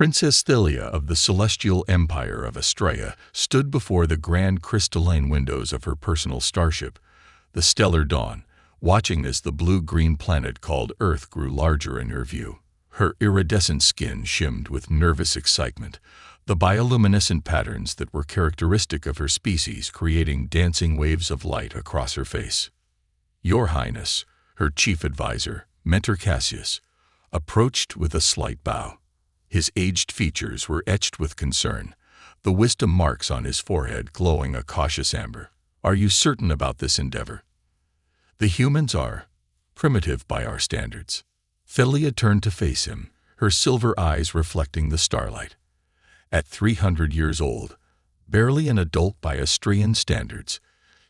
Princess Thylia of the celestial empire of Astraea stood before the grand crystalline windows of her personal starship, the stellar dawn, watching as the blue-green planet called Earth grew larger in her view. Her iridescent skin shimmed with nervous excitement, the bioluminescent patterns that were characteristic of her species creating dancing waves of light across her face. "Your Highness," her chief advisor, Mentor Cassius, approached with a slight bow. His aged features were etched with concern, the wisdom marks on his forehead glowing a cautious amber. "Are you certain about this endeavor? The humans are primitive by our standards." Thylia turned to face him, her silver eyes reflecting the starlight. At 300 years old, barely an adult by Astraean standards,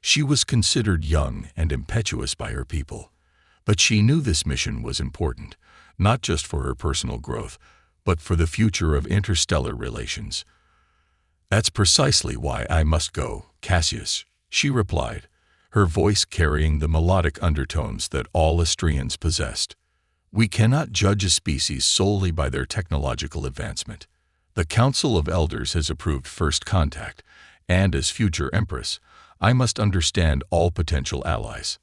she was considered young and impetuous by her people. But she knew this mission was important, not just for her personal growth, but for the future of interstellar relations. "That's precisely why I must go, Cassius," she replied, her voice carrying the melodic undertones that all Astraeans possessed. "We cannot judge a species solely by their technological advancement. The Council of Elders has approved first contact, and as future Empress, I must understand all potential allies."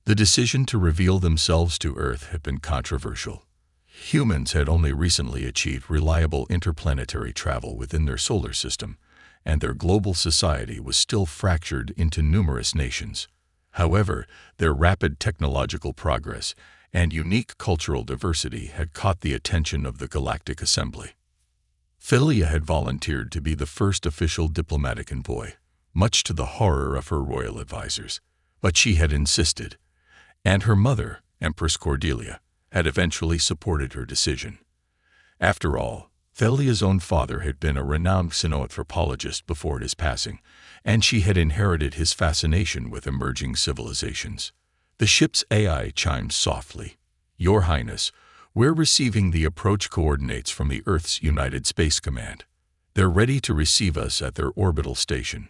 The decision to reveal themselves to Earth had been controversial. Humans had only recently achieved reliable interplanetary travel within their solar system, and their global society was still fractured into numerous nations. However, their rapid technological progress and unique cultural diversity had caught the attention of the Galactic Assembly. Thylia had volunteered to be the first official diplomatic envoy, much to the horror of her royal advisors, but she had insisted, and her mother, Empress Cordelia, had eventually supported her decision. After all, Thylia's own father had been a renowned xenoanthropologist before his passing, and she had inherited his fascination with emerging civilizations. The ship's AI chimed softly. "Your Highness, we're receiving the approach coordinates from the Earth's United Space Command. They're ready to receive us at their orbital station."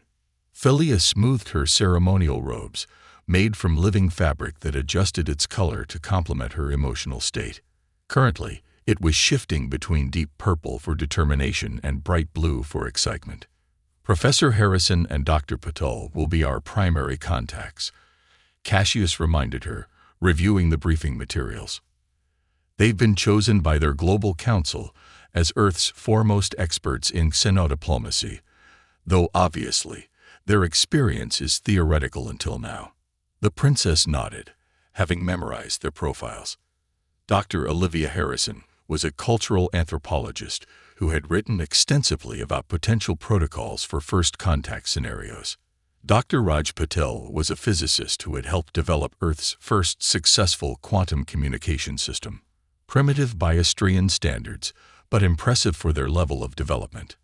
Thylia smoothed her ceremonial robes, made from living fabric that adjusted its color to complement her emotional state. Currently, it was shifting between deep purple for determination and bright blue for excitement. "Professor Harrison and Dr. Patel will be our primary contacts," Cassius reminded her, reviewing the briefing materials. "They've been chosen by their global council as Earth's foremost experts in xenodiplomacy, though obviously their experience is theoretical until now." The princess nodded, having memorized their profiles. Dr. Olivia Harrison was a cultural anthropologist who had written extensively about potential protocols for first contact scenarios. Dr. Raj Patel was a physicist who had helped develop Earth's first successful quantum communication system. Primitive by Astraean standards, but impressive for their level of development.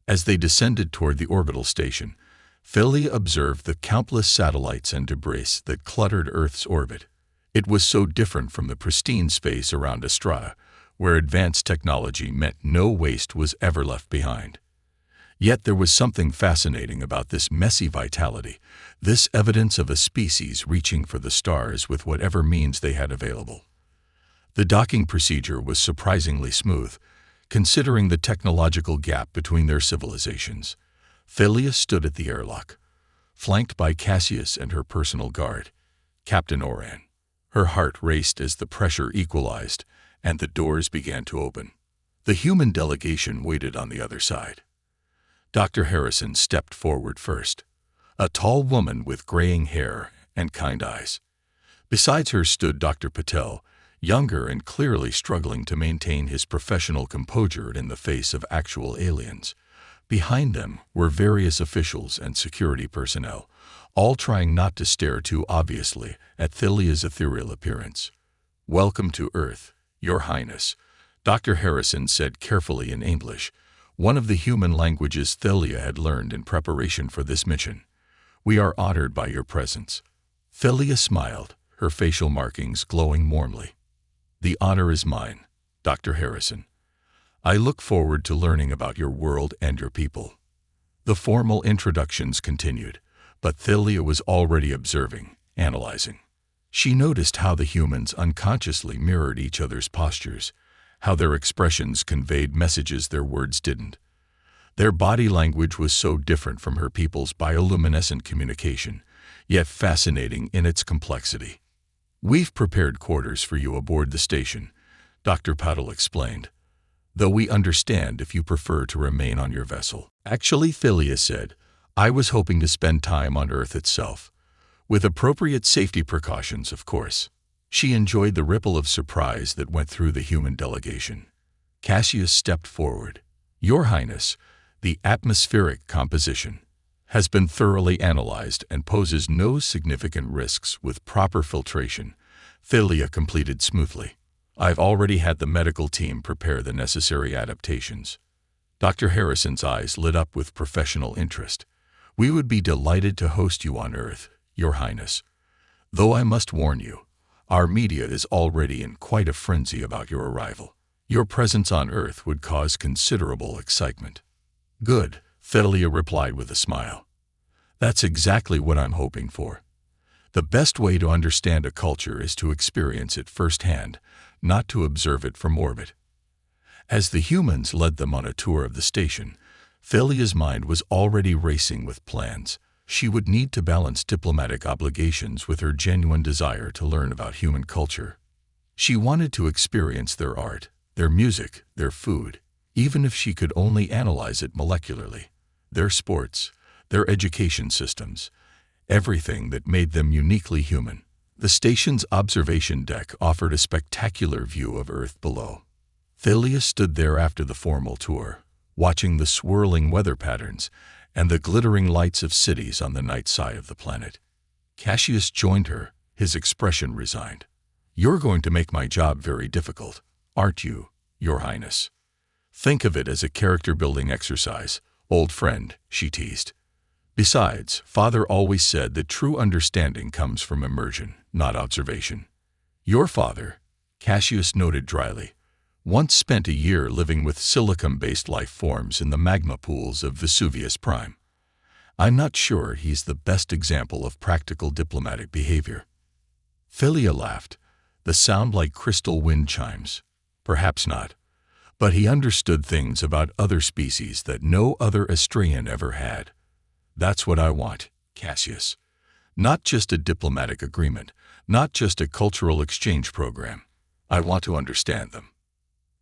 As they descended toward the orbital station, Thylia observed the countless satellites and debris that cluttered Earth's orbit. It was so different from the pristine space around Astraea, where advanced technology meant no waste was ever left behind. Yet there was something fascinating about this messy vitality, this evidence of a species reaching for the stars with whatever means they had available. The docking procedure was surprisingly smooth, considering the technological gap between their civilizations. Thylia stood at the airlock, flanked by Cassius and her personal guard, Captain Oran. Her heart raced as the pressure equalized and the doors began to open. The human delegation waited on the other side. Dr. Harrison stepped forward first, a tall woman with graying hair and kind eyes. Besides her stood Dr. Patel, younger and clearly struggling to maintain his professional composure in the face of actual aliens. Behind them were various officials and security personnel, all trying not to stare too obviously at Thylia's ethereal appearance. "Welcome to Earth, Your Highness," Dr. Harrison said carefully in English, one of the human languages Thylia had learned in preparation for this mission. "We are honored by your presence." Thylia smiled, her facial markings glowing warmly. "The honor is mine, Dr. Harrison. I look forward to learning about your world and your people." The formal introductions continued, but Thylia was already observing, analyzing. She noticed how the humans unconsciously mirrored each other's postures, how their expressions conveyed messages their words didn't. Their body language was so different from her people's bioluminescent communication, yet fascinating in its complexity. "We've prepared quarters for you aboard the station," Dr. Puddle explained, "though we understand if you prefer to remain on your vessel." "Actually," Philia said, "I was hoping to spend time on Earth itself. With appropriate safety precautions, of course." She enjoyed the ripple of surprise that went through the human delegation. Cassius stepped forward. "Your Highness, the atmospheric composition has been thoroughly analyzed and poses no significant risks with proper filtration," Philia completed smoothly. "I've already had the medical team prepare the necessary adaptations." Dr. Harrison's eyes lit up with professional interest. "We would be delighted to host you on Earth, Your Highness. Though I must warn you, our media is already in quite a frenzy about your arrival. Your presence on Earth would cause considerable excitement." "Good," Philia replied with a smile. "That's exactly what I'm hoping for. The best way to understand a culture is to experience it firsthand, not to observe it from orbit." As the humans led them on a tour of the station, Philia's mind was already racing with plans. She would need to balance diplomatic obligations with her genuine desire to learn about human culture. She wanted to experience their art, their music, their food, even if she could only analyze it molecularly, their sports, their education systems, everything that made them uniquely human. The station's observation deck offered a spectacular view of Earth below. Philia stood there after the formal tour, watching the swirling weather patterns and the glittering lights of cities on the night side of the planet. Cassius joined her, his expression resigned. "You're going to make my job very difficult, aren't you, Your Highness?" "Think of it as a character-building exercise, old friend," she teased. "Besides, Father always said that true understanding comes from immersion, not observation." "Your father," Cassius noted dryly, "once spent a year living with silicon-based life forms in the magma pools of Vesuvius Prime. I'm not sure he's the best example of practical diplomatic behavior." Philia laughed, the sound like crystal wind chimes. "Perhaps not, but he understood things about other species that no other Astraean ever had. That's what I want, Cassius. Not just a diplomatic agreement, not just a cultural exchange program. I want to understand them."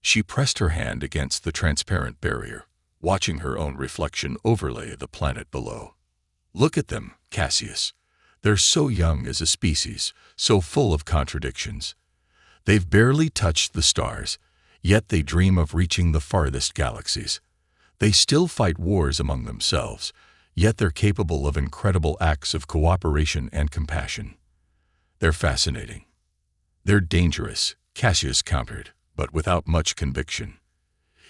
She pressed her hand against the transparent barrier, watching her own reflection overlay the planet below. "Look at them, Cassius. They're so young as a species, so full of contradictions. They've barely touched the stars, yet they dream of reaching the farthest galaxies. They still fight wars among themselves, yet they're capable of incredible acts of cooperation and compassion. They're fascinating." "They're dangerous," Cassius countered, but without much conviction.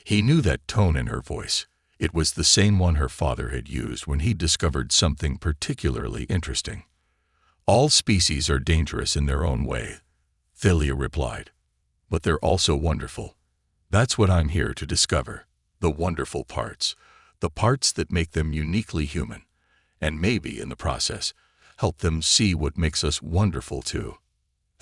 He knew that tone in her voice. It was the same one her father had used when he discovered something particularly interesting. "All species are dangerous in their own way," Philia replied, "but they're also wonderful. That's what I'm here to discover, the wonderful parts, the parts that make them uniquely human, and maybe, in the process, help them see what makes us wonderful too."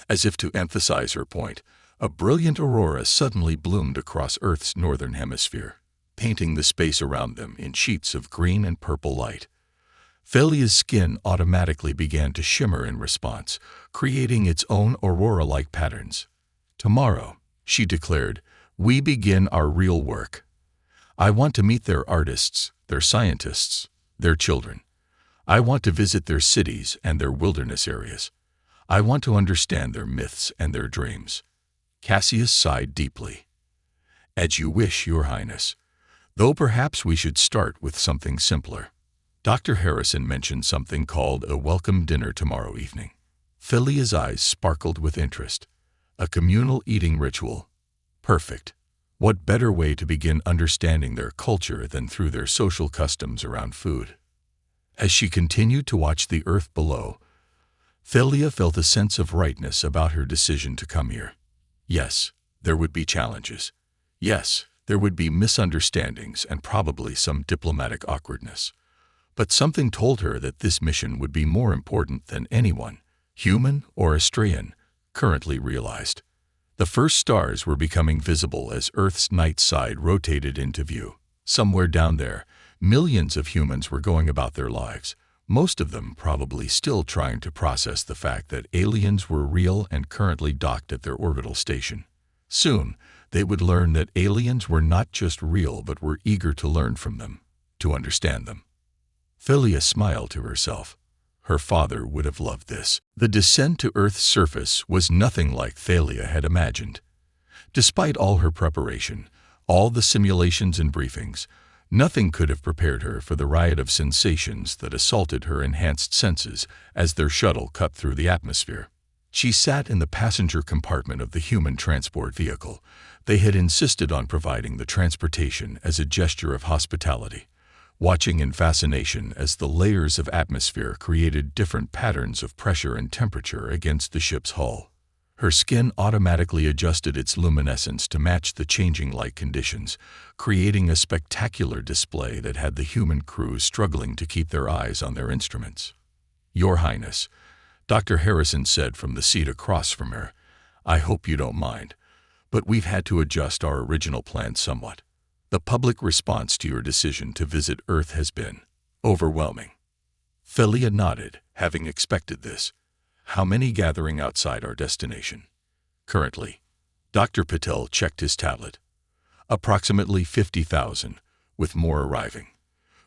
As if to emphasize her point, a brilliant aurora suddenly bloomed across Earth's northern hemisphere, painting the space around them in sheets of green and purple light. Philia's skin automatically began to shimmer in response, creating its own aurora-like patterns. "Tomorrow," she declared, "we begin our real work. I want to meet their artists, their scientists, their children. I want to visit their cities and their wilderness areas. I want to understand their myths and their dreams." Cassius sighed deeply. "As you wish, Your Highness. Though perhaps we should start with something simpler. Dr. Harrison mentioned something called a welcome dinner tomorrow evening." Philia's eyes sparkled with interest. "A communal eating ritual. Perfect. What better way to begin understanding their culture than through their social customs around food?" As she continued to watch the Earth below, Philia felt a sense of rightness about her decision to come here. Yes, there would be challenges. Yes, there would be misunderstandings and probably some diplomatic awkwardness. But something told her that this mission would be more important than anyone, human or Astraean, currently realized. The first stars were becoming visible as Earth's night side rotated into view. Somewhere down there, millions of humans were going about their lives, most of them probably still trying to process the fact that aliens were real and currently docked at their orbital station. Soon, they would learn that aliens were not just real but were eager to learn from them, to understand them. Philia smiled to herself. Her father would have loved this. The descent to Earth's surface was nothing like Thalia had imagined. Despite all her preparation, all the simulations and briefings, nothing could have prepared her for the riot of sensations that assaulted her enhanced senses as their shuttle cut through the atmosphere. She sat in the passenger compartment of the human transport vehicle. They had insisted on providing the transportation as a gesture of hospitality, watching in fascination as the layers of atmosphere created different patterns of pressure and temperature against the ship's hull. Her skin automatically adjusted its luminescence to match the changing light conditions, creating a spectacular display that had the human crew struggling to keep their eyes on their instruments. "Your Highness," Dr. Harrison said from the seat across from her, "I hope you don't mind, but we've had to adjust our original plan somewhat. The public response to your decision to visit Earth has been overwhelming." Philia nodded, having expected this. "How many gathering outside our destination?" "Currently," Dr. Patel checked his tablet, "approximately 50,000, with more arriving.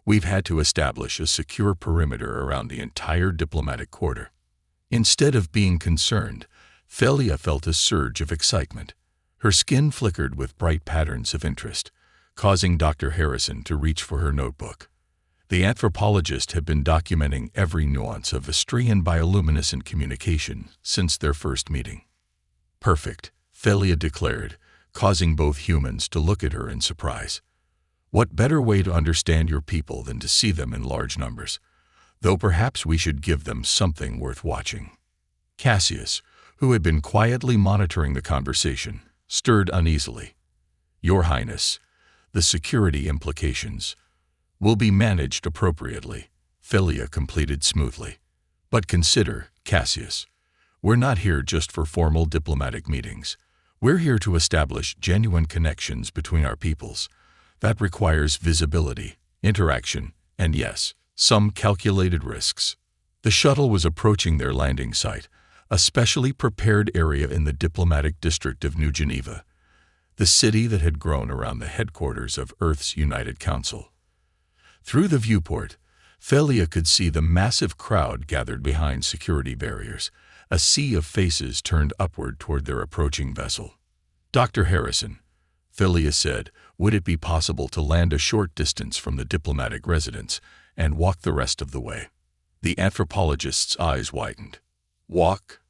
We've had to establish a secure perimeter around the entire diplomatic quarter." Instead of being concerned, Philia felt a surge of excitement. Her skin flickered with bright patterns of interest, causing Dr. Harrison to reach for her notebook. The anthropologist had been documenting every nuance of Astrian bioluminescent communication since their first meeting. "Perfect," Philia declared, causing both humans to look at her in surprise. "What better way to understand your people than to see them in large numbers? Though perhaps we should give them something worth watching." Cassius, who had been quietly monitoring the conversation, stirred uneasily. "Your Highness, the security implications will be managed appropriately," Philia completed smoothly. "But consider, Cassius, we're not here just for formal diplomatic meetings. We're here to establish genuine connections between our peoples. That requires visibility, interaction, and yes, some calculated risks." The shuttle was approaching their landing site, a specially prepared area in the diplomatic district of New Geneva, the city that had grown around the headquarters of Earth's United Council. Through the viewport, Philia could see the massive crowd gathered behind security barriers, a sea of faces turned upward toward their approaching vessel. "Dr. Harrison," Philia said, "would it be possible to land a short distance from the diplomatic residence and walk the rest of the way?" The anthropologist's eyes widened. "Walk?"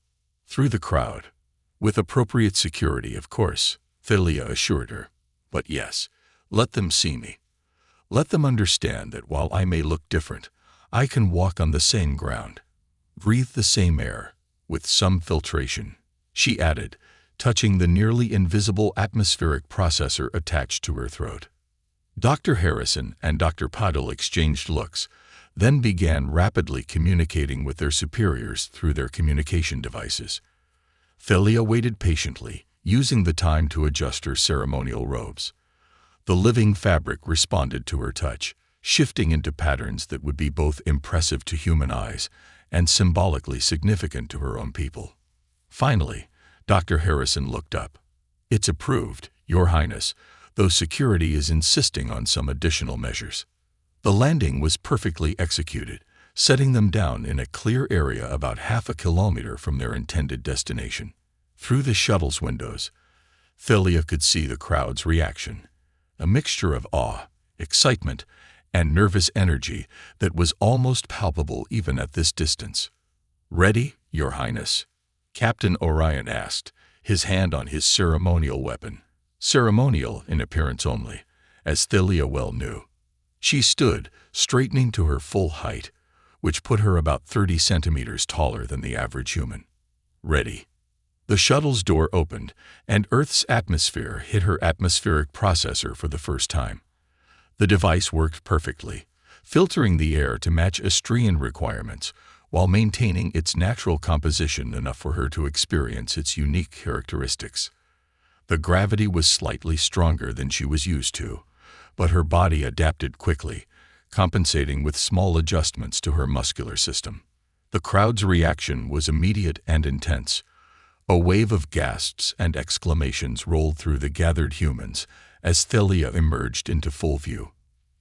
"Through the crowd. With appropriate security, of course," Philia assured her. "But yes, let them see me. Let them understand that while I may look different, I can walk on the same ground, breathe the same air, with some filtration," she added, touching the nearly invisible atmospheric processor attached to her throat. Dr. Harrison and Dr. Padel exchanged looks, then began rapidly communicating with their superiors through their communication devices. Philia waited patiently, using the time to adjust her ceremonial robes. The living fabric responded to her touch, shifting into patterns that would be both impressive to human eyes and symbolically significant to her own people. Finally, Dr. Harrison looked up. "It's approved, Your Highness, though security is insisting on some additional measures." The landing was perfectly executed, setting them down in a clear area about half a kilometer from their intended destination. Through the shuttle's windows, Philia could see the crowd's reaction, a mixture of awe, excitement, and nervous energy that was almost palpable even at this distance. "Ready, Your Highness?" Captain Orion asked, his hand on his ceremonial weapon. Ceremonial in appearance only, as Philia well knew. She stood, straightening to her full height, which put her about 30 centimeters taller than the average human. "Ready." The shuttle's door opened, and Earth's atmosphere hit her atmospheric processor for the first time. The device worked perfectly, filtering the air to match Astrian requirements, while maintaining its natural composition enough for her to experience its unique characteristics. The gravity was slightly stronger than she was used to, but her body adapted quickly, compensating with small adjustments to her muscular system. The crowd's reaction was immediate and intense. A wave of gasps and exclamations rolled through the gathered humans as Thalia emerged into full view.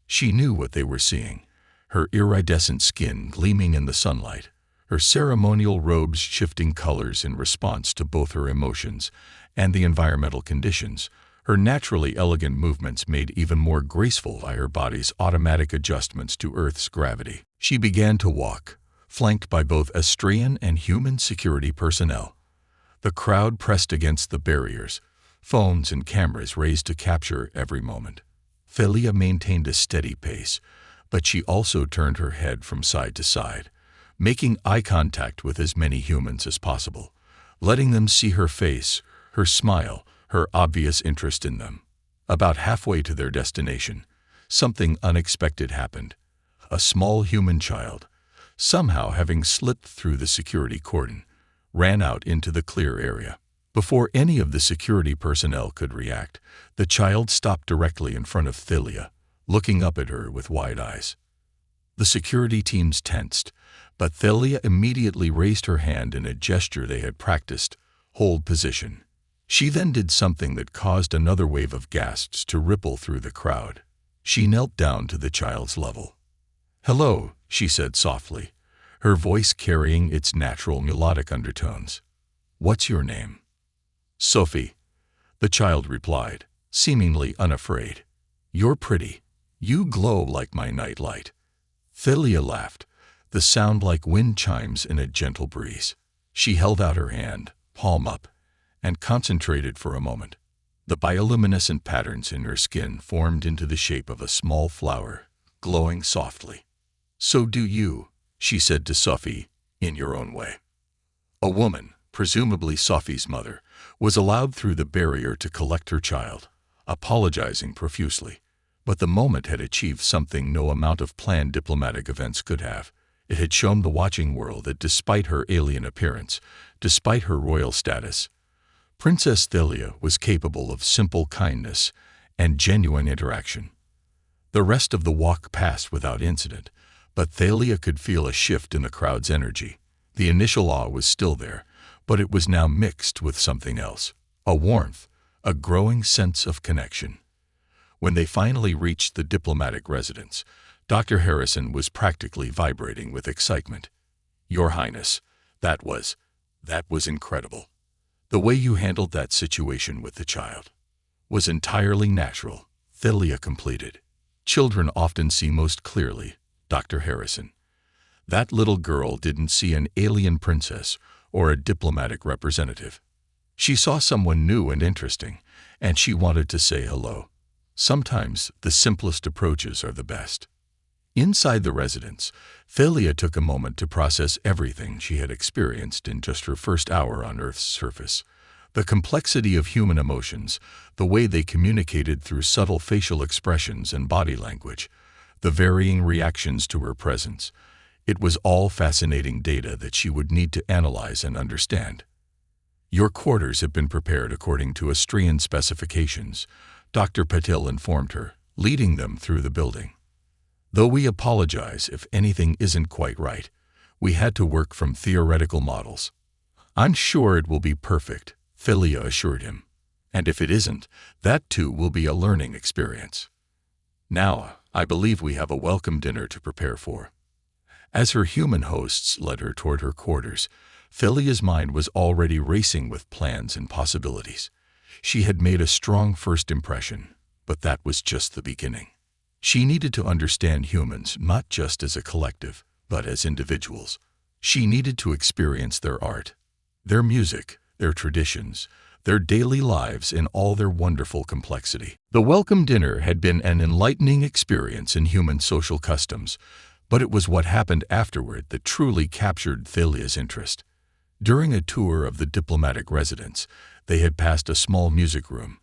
She knew what they were seeing, her iridescent skin gleaming in the sunlight, her ceremonial robes shifting colors in response to both her emotions and the environmental conditions, her naturally elegant movements made even more graceful by her body's automatic adjustments to Earth's gravity. She began to walk, flanked by both Astrian and human security personnel. The crowd pressed against the barriers, phones and cameras raised to capture every moment. Thalia maintained a steady pace, but she also turned her head from side to side, making eye contact with as many humans as possible, letting them see her face, her smile, her obvious interest in them. About halfway to their destination, something unexpected happened. A small human child, somehow having slipped through the security cordon, ran out into the clear area. Before any of the security personnel could react, the child stopped directly in front of Thalia, looking up at her with wide eyes. The security teams tensed, but Thalia immediately raised her hand in a gesture they had practiced, hold position. She then did something that caused another wave of gasps to ripple through the crowd. She knelt down to the child's level. "Hello," she said softly, her voice carrying its natural melodic undertones. "What's your name?" "Sophie," the child replied, seemingly unafraid. "You're pretty. You glow like my night light." Thalia laughed, the sound like wind chimes in a gentle breeze. She held out her hand, palm up, and concentrated for a moment. The bioluminescent patterns in her skin formed into the shape of a small flower, glowing softly. "So do you," she said to Sophie, in your own way. A woman, presumably Sophie's mother, was allowed through the barrier to collect her child, apologizing profusely. But the moment had achieved something no amount of planned diplomatic events could have. It had shown the watching world that despite her alien appearance, despite her royal status, Princess Thalia was capable of simple kindness and genuine interaction. The rest of the walk passed without incident, but Thalia could feel a shift in the crowd's energy. The initial awe was still there, but it was now mixed with something else, a warmth, a growing sense of connection. When they finally reached the diplomatic residence, Dr. Harrison was practically vibrating with excitement. "Your Highness, that was incredible. The way you handled that situation with the child was entirely natural," Thalia completed. "Children often see most clearly, Dr. Harrison. That little girl didn't see an alien princess or a diplomatic representative. She saw someone new and interesting, and she wanted to say hello. Sometimes the simplest approaches are the best." Inside the residence, Thalia took a moment to process everything she had experienced in just her first hour on Earth's surface. The complexity of human emotions, the way they communicated through subtle facial expressions and body language, the varying reactions to her presence. It was all fascinating data that she would need to analyze and understand. "Your quarters have been prepared according to Astrian specifications," Dr. Patil informed her, leading them through the building. "Though we apologize if anything isn't quite right, we had to work from theoretical models." "I'm sure it will be perfect," Thalia assured him. "And if it isn't, that too will be a learning experience. Now, I believe we have a welcome dinner to prepare for." As her human hosts led her toward her quarters, Thalia's mind was already racing with plans and possibilities. She had made a strong first impression, but that was just the beginning. She needed to understand humans not just as a collective, but as individuals. She needed to experience their art, their music, their traditions, their daily lives in all their wonderful complexity. The welcome dinner had been an enlightening experience in human social customs, but it was what happened afterward that truly captured Thalia's interest. During a tour of the diplomatic residence, they had passed a small music room,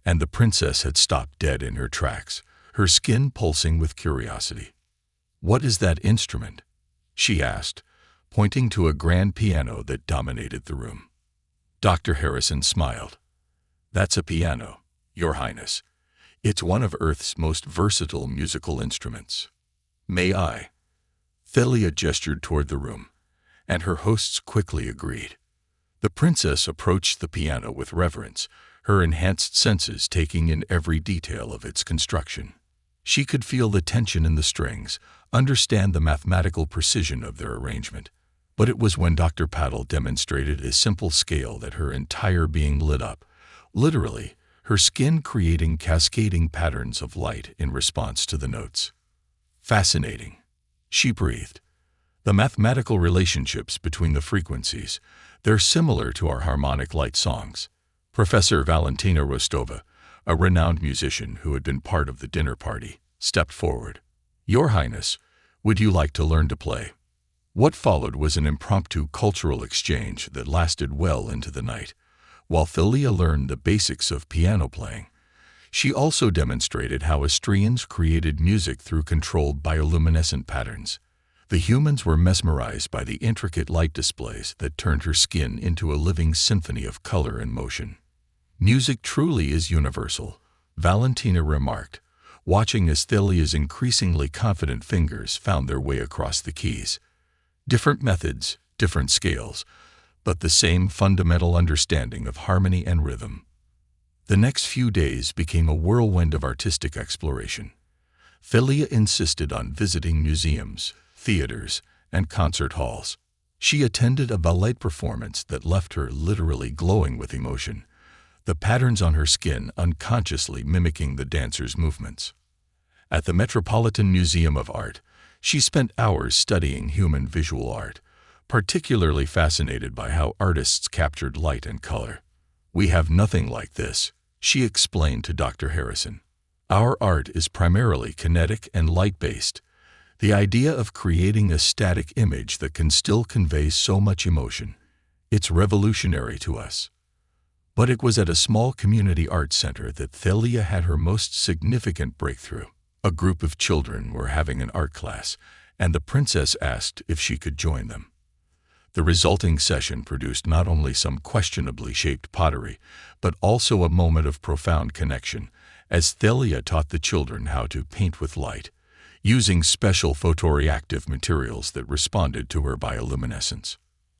and the princess had stopped dead in her tracks, her skin pulsing with curiosity. "What is that instrument?" she asked, pointing to a grand piano that dominated the room. Dr. Harrison smiled. "That's a piano, Your Highness. It's one of Earth's most versatile musical instruments." "May I?" Thalia gestured toward the room, and her hosts quickly agreed. The princess approached the piano with reverence, her enhanced senses taking in every detail of its construction. She could feel the tension in the strings, understand the mathematical precision of their arrangement. But it was when Dr. Paddle demonstrated a simple scale that her entire being lit up, literally, her skin creating cascading patterns of light in response to the notes. "Fascinating," she breathed. "The mathematical relationships between the frequencies, they're similar to our harmonic light songs." Professor Valentina Rostova, a renowned musician who had been part of the dinner party, stepped forward. "Your Highness, would you like to learn to play?" What followed was an impromptu cultural exchange that lasted well into the night. While Thalia learned the basics of piano playing, she also demonstrated how Astrians created music through controlled bioluminescent patterns. The humans were mesmerized by the intricate light displays that turned her skin into a living symphony of color and motion. "Music truly is universal," Valentina remarked, watching as Thalia's increasingly confident fingers found their way across the keys. Different methods, different scales, but the same fundamental understanding of harmony and rhythm. The next few days became a whirlwind of artistic exploration. Thalia insisted on visiting museums, theaters, and concert halls. She attended a ballet performance that left her literally glowing with emotion, the patterns on her skin unconsciously mimicking the dancer's movements. At the Metropolitan Museum of Art, she spent hours studying human visual art, particularly fascinated by how artists captured light and color. "We have nothing like this," she explained to Dr. Harrison. "Our art is primarily kinetic and light-based. The idea of creating a static image that can still convey so much emotion, it's revolutionary to us." But it was at a small community art center that Thalia had her most significant breakthrough. A group of children were having an art class, and the princess asked if she could join them. The resulting session produced not only some questionably shaped pottery, but also a moment of profound connection, as Thalia taught the children how to paint with light, using special photoreactive materials that responded to her bioluminescence.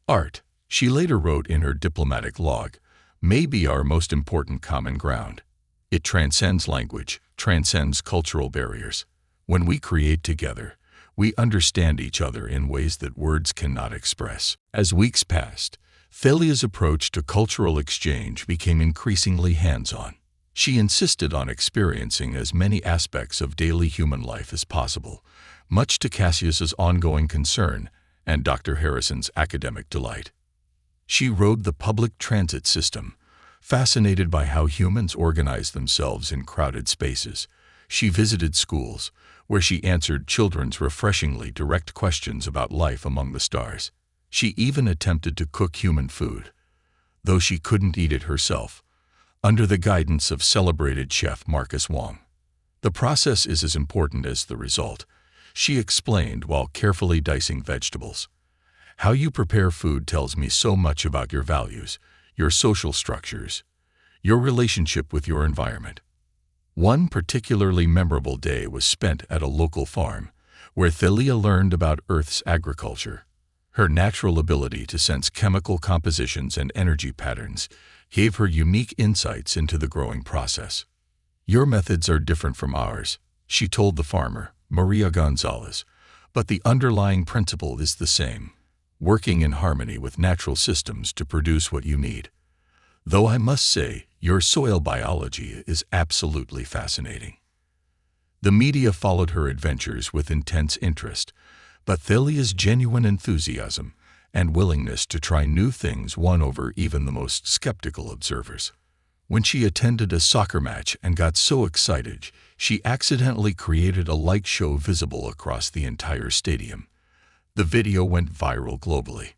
"Art," she later wrote in her diplomatic log, "may be our most important common ground. It transcends language, transcends cultural barriers. When we create together, we understand each other in ways that words cannot express." As weeks passed, Thalia's approach to cultural exchange became increasingly hands-on. She insisted on experiencing as many aspects of daily human life as possible, much to Cassius's ongoing concern and Dr. Harrison's academic delight. She rode the public transit system, fascinated by how humans organize themselves in crowded spaces. She visited schools, where she answered children's refreshingly direct questions about life among the stars. She even attempted to cook human food, though she couldn't eat it herself, under the guidance of celebrated chef Marcus Wong. "The process is as important as the result," she explained while carefully dicing vegetables. "How you prepare food tells me so much about your values, your social structures, your relationship with your environment." One particularly memorable day was spent at a local farm, where Thalia learned about Earth's agriculture. Her natural ability to sense chemical compositions and energy patterns gave her unique insights into the growing process. "Your methods are different from ours," she told the farmer, Maria Gonzalez, "but the underlying principle is the same, working in harmony with natural systems to produce what you need. Though I must say, your soil biology is absolutely fascinating." The media followed her adventures with intense interest, but Thalia's genuine enthusiasm and willingness to try new things won over even the most skeptical observers. When she attended a soccer match and got so excited, she accidentally created a light show visible across the entire stadium. The video went viral globally.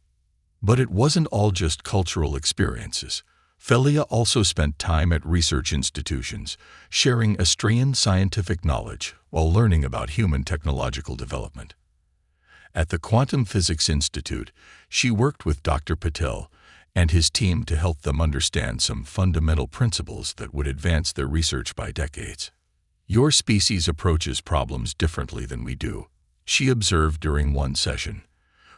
But it wasn't all just cultural experiences. Thalia also spent time at research institutions, sharing Austrian scientific knowledge while learning about human technological development. At the Quantum Physics Institute, she worked with Dr. Patel, and his team to help them understand some fundamental principles that would advance their research by decades. "Your species approaches problems differently than we do," she observed during one session.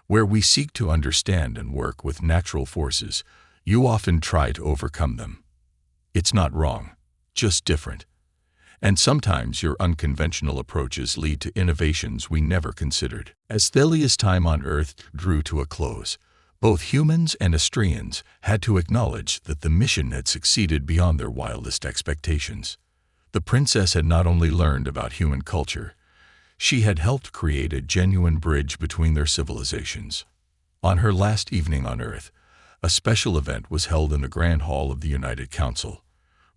"Where we seek to understand and work with natural forces, you often try to overcome them. It's not wrong, just different. And sometimes your unconventional approaches lead to innovations we never considered." As Thalia's time on Earth drew to a close, both humans and Astrians had to acknowledge that the mission had succeeded beyond their wildest expectations. The princess had not only learned about human culture, she had helped create a genuine bridge between their civilizations. On her last evening on Earth, a special event was held in the Grand Hall of the United Council.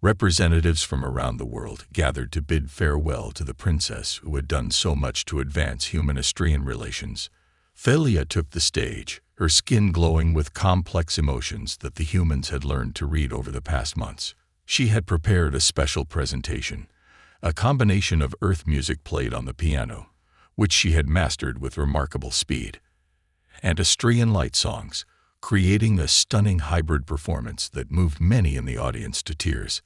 Representatives from around the world gathered to bid farewell to the princess who had done so much to advance human-Astrian relations. Thalia took the stage, her skin glowing with complex emotions that the humans had learned to read over the past months. She had prepared a special presentation, a combination of Earth music played on the piano, which she had mastered with remarkable speed, and Astrian light songs, creating a stunning hybrid performance that moved many in the audience to tears.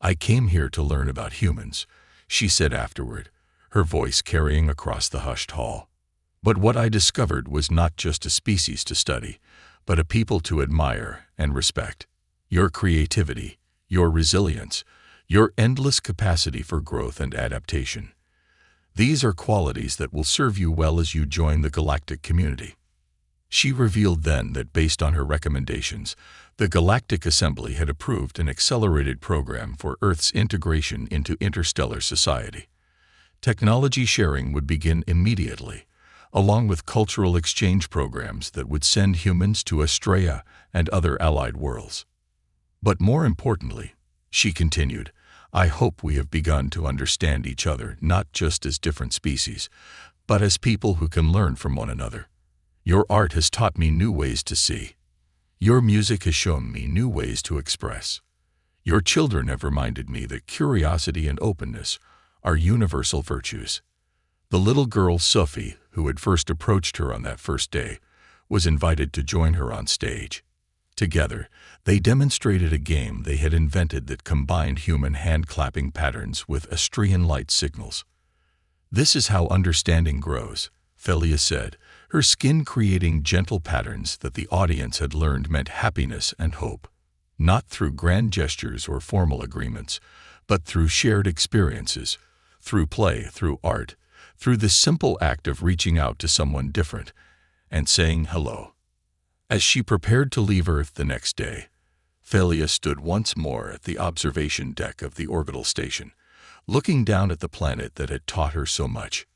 "I came here to learn about humans," she said afterward, her voice carrying across the hushed hall. "But what I discovered was not just a species to study, but a people to admire and respect. Your creativity, your resilience, your endless capacity for growth and adaptation. These are qualities that will serve you well as you join the galactic community." She revealed then that based on her recommendations, the Galactic Assembly had approved an accelerated program for Earth's integration into interstellar society. Technology sharing would begin immediately, along with cultural exchange programs that would send humans to Astrea and other allied worlds. "But more importantly," she continued, "I hope we have begun to understand each other not just as different species, but as people who can learn from one another. Your art has taught me new ways to see. Your music has shown me new ways to express. Your children have reminded me that curiosity and openness are universal virtues." The little girl Sophie, who had first approached her on that first day, was invited to join her on stage. Together, they demonstrated a game they had invented that combined human hand-clapping patterns with Astrian light signals. "This is how understanding grows," Thalia said, her skin creating gentle patterns that the audience had learned meant happiness and hope. Not through grand gestures or formal agreements, but through shared experiences, through play, through art, through the simple act of reaching out to someone different and saying hello. As she prepared to leave Earth the next day, Thalia stood once more at the observation deck of the orbital station, looking down at the planet that had taught her so much.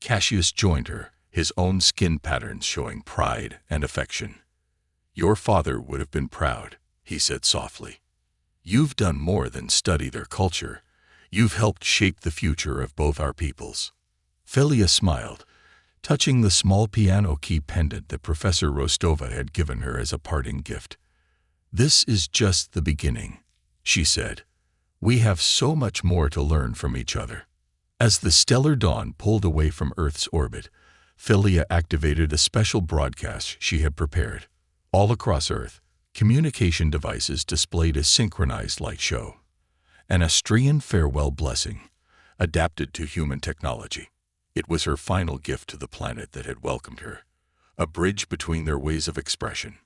Cassius joined her, his own skin patterns showing pride and affection. "Your father would have been proud," he said softly. "You've done more than study their culture. You've helped shape the future of both our peoples." Thalia smiled, touching the small piano key pendant that Professor Rostova had given her as a parting gift. "This is just the beginning," she said. "We have so much more to learn from each other." As the stellar dawn pulled away from Earth's orbit, Thalia activated a special broadcast she had prepared. All across Earth, communication devices displayed a synchronized light show, an Astrian farewell blessing, adapted to human technology. It was her final gift to the planet that had welcomed her, a bridge between their ways of expression.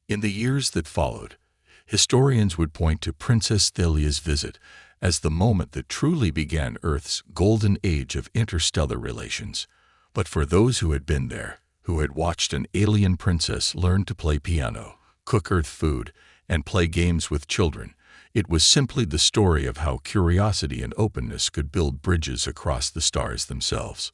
In the years that followed, historians would point to Princess Thalia's visit as the moment that truly began Earth's golden age of interstellar relations. But for those who had been there, who had watched an alien princess learn to play piano, cook Earth food, and play games with children, it was simply the story of how curiosity and openness could build bridges across the stars themselves.